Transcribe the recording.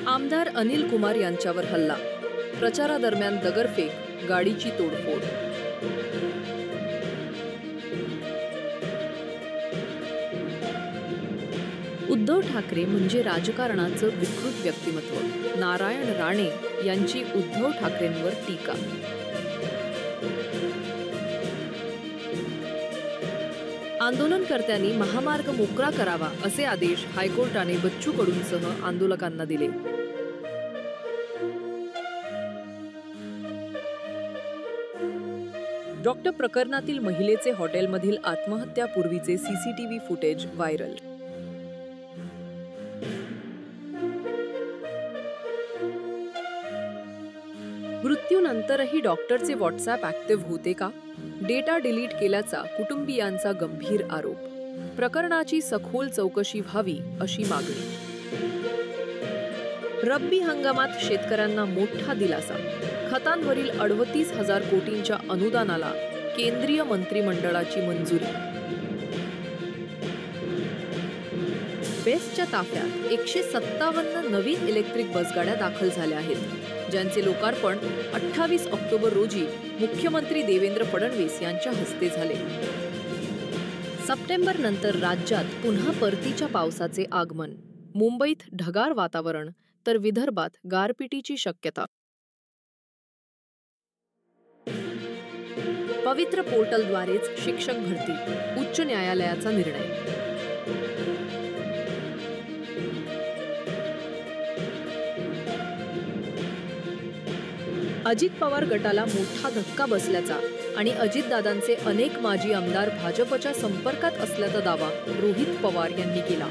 आमदार अनिल कुमार यांच्यावर हल्ला, प्रचारादरम्यान दगडफेक, गाडीची तोडफोड. उद्धव ठाकरे म्हणजे राजकारणाचं विकृत व्यक्तिमत्व, नारायण राणे यांची उद्धव ठाकरेंवर टीका. आंदोलनकर्त्यांनी महामार्ग मोकळा करावा असे आदेश हायकोर्टाने बच्चू कडूंसह आंदोलकांना दिले. डॉक्टर प्रकरणातील महिलेचे हॉटेलमधील आत्महत्यापूर्वीचे सीसीटीव्ही फुटेज व्हायरल. मृत्यूनंतरही डॉक्टरचे व्हॉट्सअप ऍक्टिव्ह होते का? डेटा डिलीट केल्याचा कुटुंबियांचा गंभीर आरोप. प्रकरणाची सखोल चौकशी व्हावी अशी मागणी. रब्बी हंगामात शेतकऱ्यांना मोठा दिलासा. खतांवरील 38,000 कोटींच्या अनुदानाला केंद्रीय मंत्रिमंडळाची मंजुरी. बेस्टच्या ताफ्यात 157 नवीन इलेक्ट्रिक बसगाड्या दाखल झाल्या आहेत, ज्यांचे लोकार्पण 28 ऑक्टोबर रोजी मुख्यमंत्री देवेंद्र फडणवीस यांच्या हस्ते झाले. सप्टेंबर नंतर राज्यात पुन्हा परतीच्या पावसाचे आगमन. मुंबईत ढगाळ वातावरण तर विदर्भात गारपिटीची शक्यता. पवित्र पोर्टलद्वारेच शिक्षक भरती, उच्च न्यायालयाचा निर्णय. अजित पवार गटाला मोठा धक्का बसल्याचा आणि अजितदादांचे अनेक माजी आमदार भाजपच्या संपर्कात असल्याचा दावा रोहित पवार यांनी केला.